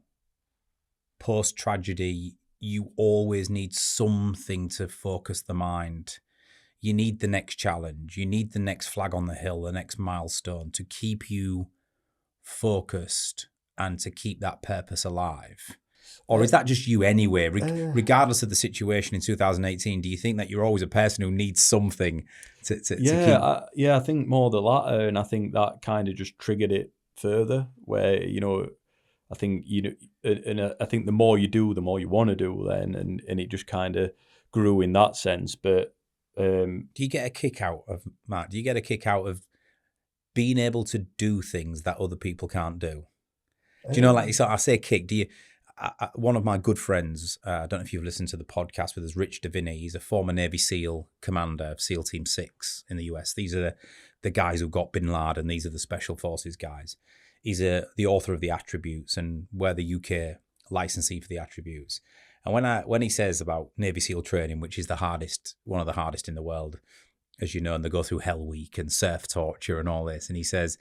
post-tragedy, you always need something to focus the mind? You need the next challenge. You need the next flag on the hill, the next milestone to keep you focused and to keep that purpose alive. Or is that just you anyway, regardless of the situation in 2018? Do you think that you're always a person who needs something to keep? I think more the latter, and I think that kind of just triggered it further. Where, you know, I think I think the more you do, the more you want to do. Then, and it just kind of grew in that sense. But do you get a kick out of Matt? Do you get a kick out of being able to do things that other people can't do? Do you know, like, so I say kick? Do you? One of my good friends, I don't know if you've listened to the podcast with us, Rich Davini. He's a former Navy SEAL commander of SEAL Team 6 in the US. These are the guys who got Bin Laden. These are the Special Forces guys. He's the author of The Attributes, and we're the UK licensee for The Attributes. And when he says about Navy SEAL training, which is one of the hardest in the world, as you know, and they go through Hell Week and surf torture and all this, and he says,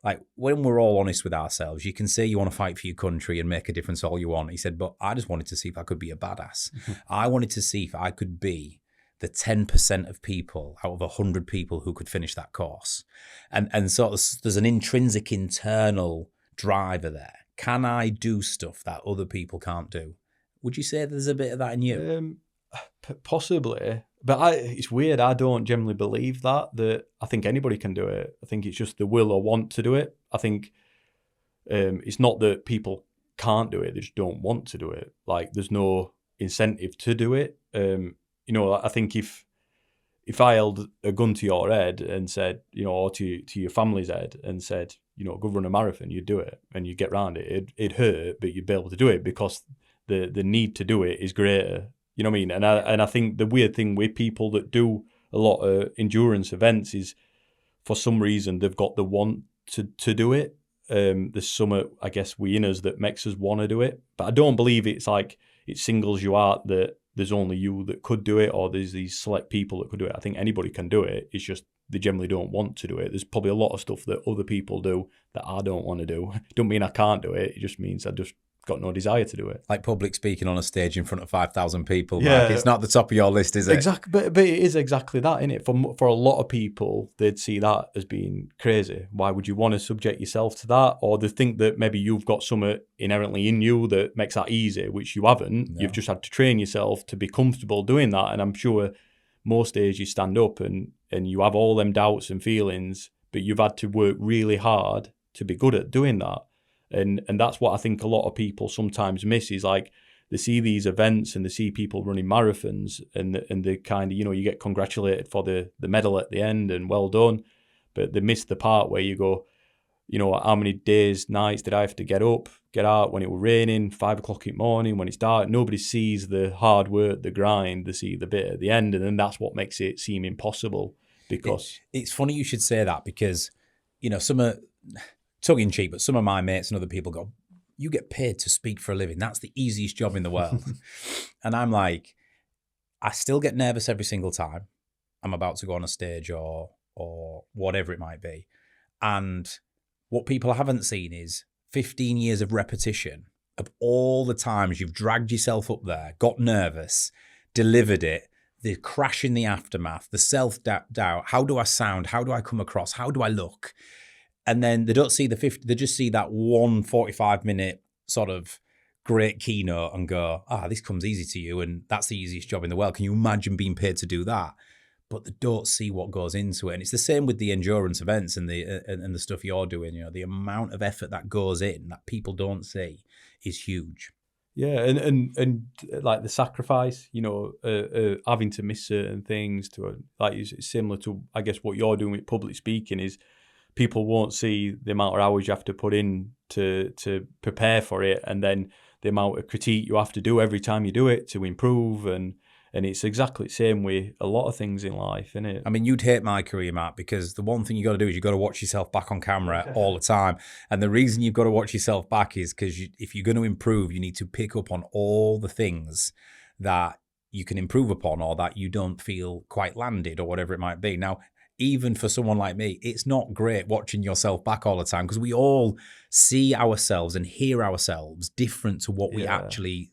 like, when we're all honest with ourselves, you can say you want to fight for your country and make a difference all you want. He said, but I just wanted to see if I could be a badass. I wanted to see if I could be the 10% of people out of 100 people who could finish that course. And so there's an intrinsic internal driver there. Can I do stuff that other people can't do? Would you say there's a bit of that in you? Possibly. But it's weird. I don't generally believe that I think anybody can do it. I think it's just the will or want to do it. I think it's not that people can't do it. They just don't want to do it. Like, there's no incentive to do it. You know, I think if I held a gun to your head and said, you know, or to your family's head and said, you know, go run a marathon, you'd do it and you'd get around it. It'd hurt, but you'd be able to do it because the need to do it is greater. You know what I mean? And I think the weird thing with people that do a lot of endurance events is, for some reason, they've got the want to do it. there's some, I guess, within us that makes us want to do it. But I don't believe it's like it singles you out that there's only you that could do it, or there's these select people that could do it. I think anybody can do it. It's just they generally don't want to do it. There's probably a lot of stuff that other people do that I don't want to do. Don't mean I can't do it. It just means I just got no desire to do it. Like public speaking on a stage in front of 5,000 people. Yeah. Mark. It's not the top of your list, is it? Exactly, but it is exactly that, isn't it? For a lot of people, they'd see that as being crazy. Why would you want to subject yourself to that? Or they think that maybe you've got something inherently in you that makes that easy, which you haven't. No. You've just had to train yourself to be comfortable doing that. And I'm sure most days you stand up and you have all them doubts and feelings, but you've had to work really hard to be good at doing that. And that's what I think a lot of people sometimes miss is like they see these events and they see people running marathons and they kind of, you get congratulated for the medal at the end and well done, but they miss the part where you go, how many days, nights did I have to get out when it was raining, 5 o'clock in the morning, when it's dark. Nobody sees the hard work, the grind, they see the bit at the end, and then that's what makes it seem impossible. Because it's funny you should say that because, some are tongue in cheek, but some of my mates and other people go, you get paid to speak for a living. That's the easiest job in the world. And I'm like, I still get nervous every single time I'm about to go on a stage or whatever it might be. And what people haven't seen is 15 years of repetition of all the times you've dragged yourself up there, got nervous, delivered it, the crash in the aftermath, the self-doubt. How do I sound? How do I come across? How do I look? And then they don't see the 50, they just see that 1 45-minute sort of great keynote and go, this comes easy to you and that's the easiest job in the world. Can you imagine being paid to do that? But they don't see what goes into it. And it's the same with the endurance events and the stuff you're doing. The amount of effort that goes in that people don't see is huge. Yeah, and like the sacrifice, having to miss certain things it's similar to, I guess, what you're doing with public speaking is people won't see the amount of hours you have to put in to prepare for it, and then the amount of critique you have to do every time you do it to improve, and it's exactly the same with a lot of things in life, isn't it? I mean, you'd hate my career, Mark, because the one thing you got to do is you got to watch yourself back on camera all the time, and the reason you've got to watch yourself back is because if you're going to improve, you need to pick up on all the things that you can improve upon or that you don't feel quite landed or whatever it might be. Now, even for someone like me, it's not great watching yourself back all the time because we all see ourselves and hear ourselves different to what we actually,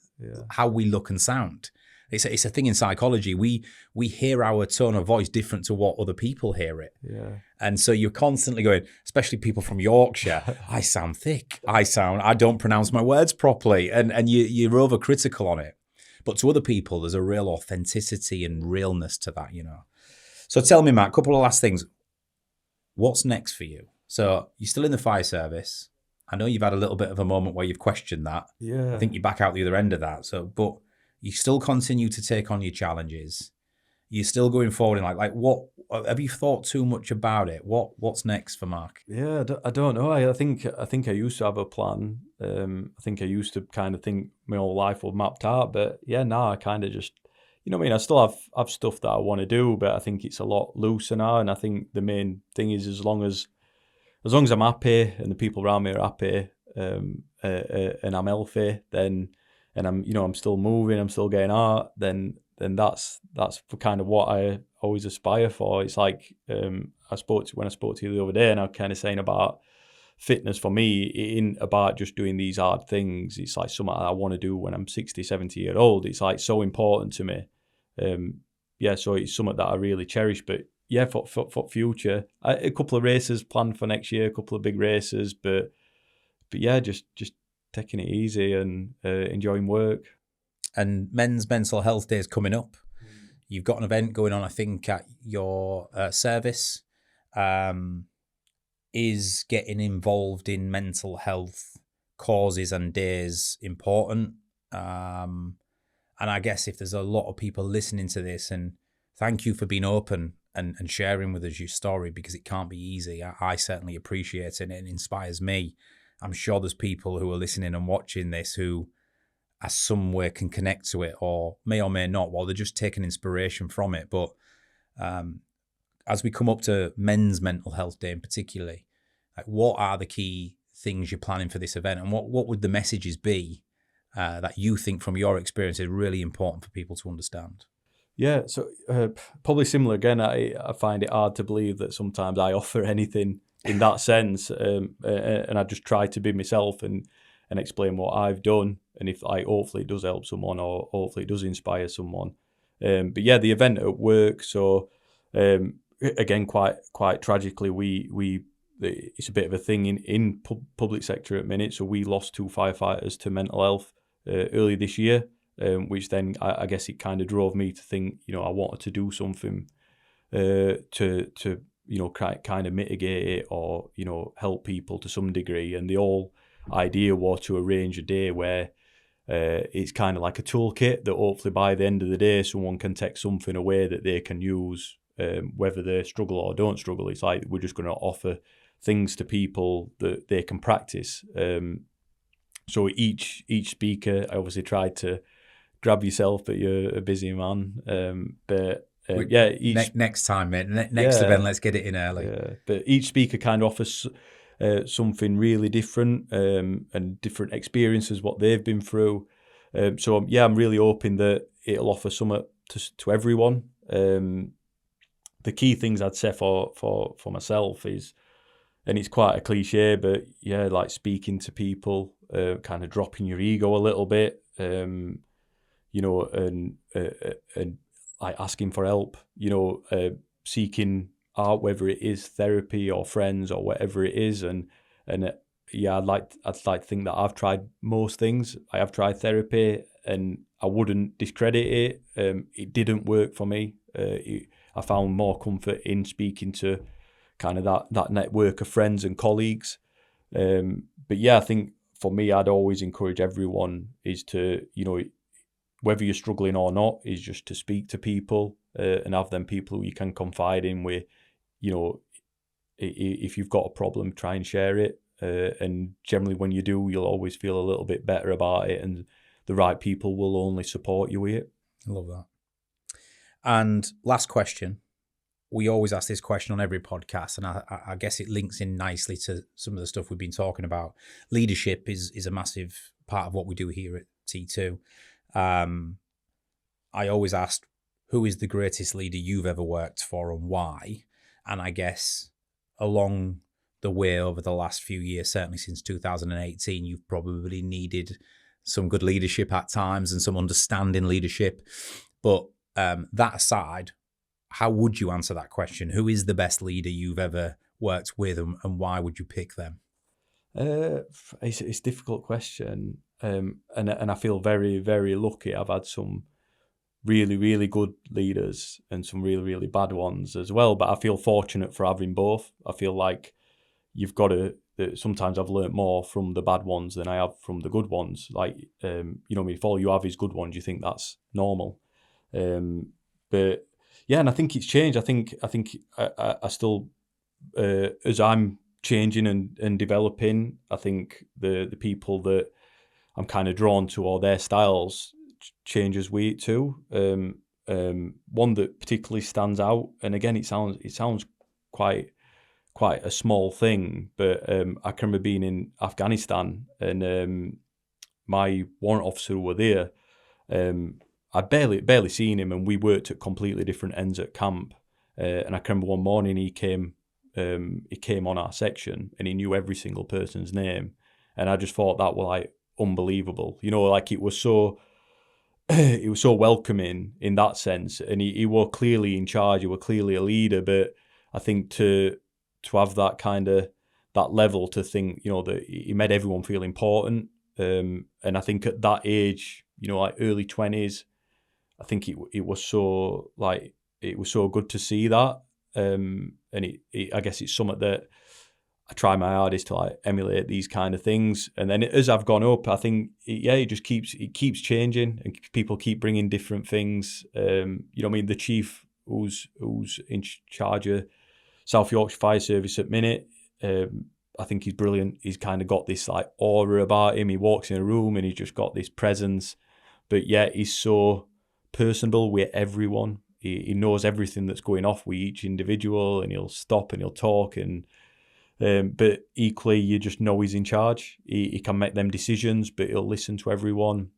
how we look and sound. It's a thing in psychology. We hear our tone of voice different to what other people hear it. Yeah. And so you're constantly going, especially people from Yorkshire, I sound thick. I don't pronounce my words properly. And you're overcritical on it. But to other people, there's a real authenticity and realness to that, So tell me, Matt, a couple of last things. What's next for you? So you're still in the fire service. I know you've had a little bit of a moment where you've questioned that. Yeah. I think you're back out the other end of that. But you still continue to take on your challenges. You're still going forward in like what have you thought too much about it? What's next for Mark? Yeah, I don't know. I think I used to have a plan. I think I used to kind of think my whole life was mapped out. But yeah, now I kind of just, I still have stuff that I want to do, but I think it's a lot looser now. And I think the main thing is as long as I'm happy and the people around me are happy, and I'm healthy, then, and I'm still moving, I'm still getting out, then that's kind of what I always aspire for. It's like when I spoke to you the other day, and I was kind of saying about fitness for me, it ain't about just doing these hard things. It's like something I want to do when I'm 60, 70 years old. It's like so important to me. So it's something that I really cherish. But yeah, for future, a couple of races planned for next year, a couple of big races, but yeah, just taking it easy and enjoying work. And Men's Mental Health Day is coming up. You've got an event going on, I think, at your service. Is getting involved in mental health causes and days important? And I guess if there's a lot of people listening to this, and thank you for being open and sharing with us your story, because it can't be easy. I certainly appreciate it, and it inspires me. I'm sure there's people who are listening and watching this who as some way can connect to it, or may not, while they're just taking inspiration from it. But as we come up to Men's Mental Health Day in particular, like what are the key things you're planning for this event, and what would the messages be that you think from your experience is really important for people to understand? Yeah, so probably similar again. I find it hard to believe that sometimes I offer anything in that sense, and I just try to be myself and explain what I've done, and if hopefully it does help someone, or hopefully it does inspire someone. But yeah, the event at work. So again, quite tragically, it's a bit of a thing in public sector at the minute. So we lost 2 firefighters to mental health early this year. Which then I guess it kind of drove me to think, I wanted to do something to kind of mitigate it, or help people to some degree. And the whole idea was to arrange a day where it's kind of like a toolkit that hopefully by the end of the day someone can take something away that they can use, whether they struggle or don't struggle. It's like we're just going to offer things to people that they can practice. So each speaker, I obviously tried to grab yourself, but you're a busy man. Next time, mate. Next event, let's get it in early. Yeah, but each speaker kind of offers something really different, and different experiences, what they've been through. So I'm really hoping that it'll offer something to everyone. The key things I'd say for myself is, and it's quite a cliche, but yeah, like speaking to people, kind of dropping your ego a little bit. And like asking for help, seeking out, whether it is therapy or friends or whatever it is. And I'd like to think that I've tried most things. I have tried therapy, and I wouldn't discredit it. It didn't work for me. I found more comfort in speaking to kind of that network of friends and colleagues. But yeah, I think for me, I'd always encourage everyone is to, whether you're struggling or not, is just to speak to people and have them people who you can confide in with. If you've got a problem, try and share it. And generally when you do, you'll always feel a little bit better about it, and the right people will only support you with it. I love that. And last question. We always ask this question on every podcast, and I guess it links in nicely to some of the stuff we've been talking about. Leadership is a massive part of what we do here at T2. I always ask, who is the greatest leader you've ever worked for and why? And I guess along the way over the last few years, certainly since 2018, you've probably needed some good leadership at times and some understanding leadership. But that aside, how would you answer that question? Who is the best leader you've ever worked with, and why would you pick them? It's a difficult question. And I feel very, very lucky. I've had some really, really good leaders and some really, really bad ones as well. But I feel fortunate for having both. I feel like you've got to, sometimes I've learnt more from the bad ones than I have from the good ones. Like, if all you have is good ones, you think that's normal. But yeah, and I think it's changed. I think I still, as I'm changing and developing, I think the people that I'm kind of drawn to, or their styles, changes with it too. One that particularly stands out, and again, it sounds quite a small thing, but I can remember being in Afghanistan, and my warrant officer who were there, I'd barely seen him, and we worked at completely different ends at camp. And I can remember one morning he came on our section, and he knew every single person's name, and I just thought that was like unbelievable. Like it was so welcoming in that sense, and he was clearly in charge. He was clearly a leader, but I think to have that kind of that level, to think that he made everyone feel important. And I think at that age, like early 20s, I think it was so good to see that. And I guess it's something that I try my hardest to like emulate these kind of things. And then as I've gone up, I think it just keeps changing, and people keep bringing different things. The chief who's in charge of South Yorkshire Fire Service at minute, I think he's brilliant. He's kind of got this like aura about him. He walks in a room and he's just got this presence, but yet he's so personable with everyone. He knows everything that's going off with each individual, and he'll stop and he'll talk, and But equally, you just know he's in charge. He can make them decisions, but he'll listen to everyone.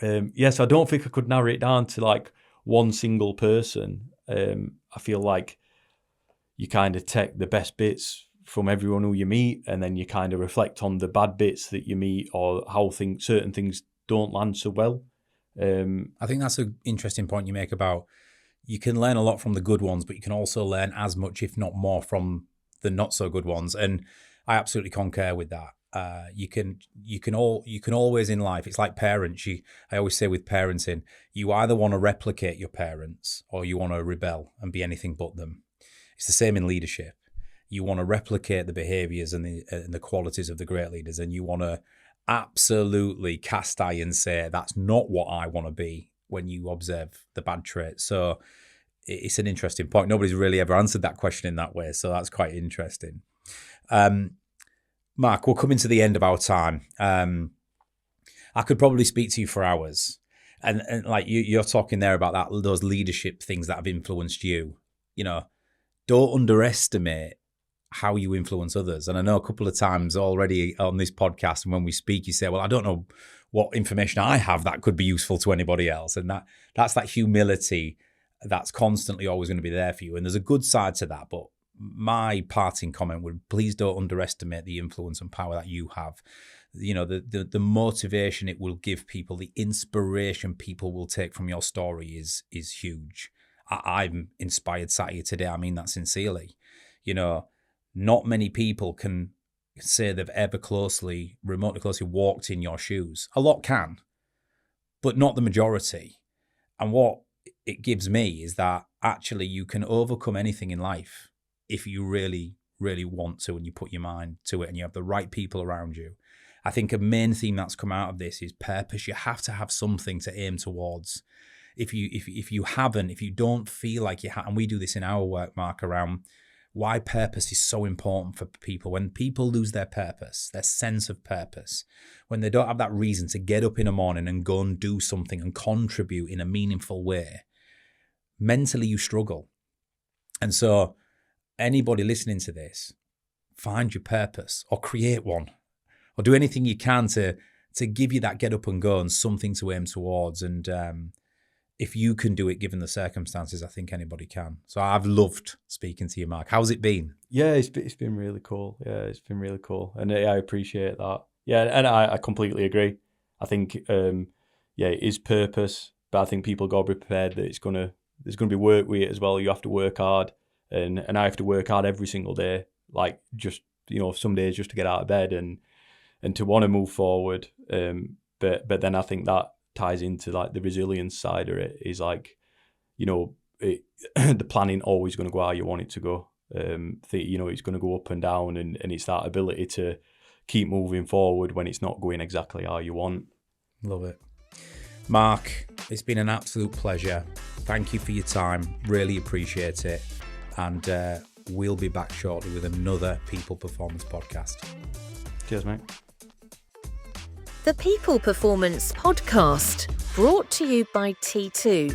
Yes, I don't think I could narrow it down to like one single person. I feel like you kind of take the best bits from everyone who you meet, and then you kind of reflect on the bad bits that you meet, or how certain things don't land so well. I think that's an interesting point you make about you can learn a lot from the good ones, but you can also learn as much, if not more, from the not so good ones. And I absolutely concur with that. You can always in life, it's like parents. I always say with parenting, you either want to replicate your parents or you want to rebel and be anything but them. It's the same in leadership. You want to replicate the behaviors and the qualities of the great leaders, and you want to absolutely cast eye and say, that's not what I want to be, when you observe the bad traits. So it's an interesting point. Nobody's really ever answered that question in that way. So that's quite interesting. Mark, we're coming to the end of our time. I could probably speak to you for hours. And like you're talking there about those leadership things that have influenced you. You know, don't underestimate how you influence others. And I know a couple of times already on this podcast, and when we speak, you say, well, I don't know what information I have that could be useful to anybody else. And that's that humility that's constantly always going to be there for you. And there's a good side to that. But my parting comment would, please don't underestimate the influence and power that you have. You know, the motivation it will give people, the inspiration people will take from your story is huge. I'm inspired sat here today. I mean that sincerely. You know, not many people can say they've ever remotely closely walked in your shoes. A lot can, but not the majority. And what it gives me is that actually you can overcome anything in life if you really, really want to, and you put your mind to it, and you have the right people around you. I think a main theme that's come out of this is purpose. You have to have something to aim towards. If you don't feel like you have, and we do this in our work, Mark, around why purpose is so important for people. When people lose their purpose, their sense of purpose, when they don't have that reason to get up in the morning and go and do something and contribute in a meaningful way, mentally you struggle. And so anybody listening to this, find your purpose or create one, or do anything you can to give you that get up and go and something to aim towards. And if you can do it, given the circumstances, I think anybody can. So I've loved speaking to you, Mark. How's it been? Yeah, it's been really cool. Yeah, it's been really cool. And I appreciate that. Yeah, and I completely agree. I think, it is purpose, but I think people got to be prepared that there's going to be work with it as well. You have to work hard, and I have to work hard every single day. Like, just, some days just to get out of bed and to want to move forward. But then I think that ties into like the resilience side of it, is like, the planning always going to go how you want it to go. It's going to go up and down, and it's that ability to keep moving forward when it's not going exactly how you want. Love it. Mark, it's been an absolute pleasure. Thank you for your time. Really appreciate it. And we'll be back shortly with another People Performance podcast. Cheers, mate. The People Performance Podcast, brought to you by T2,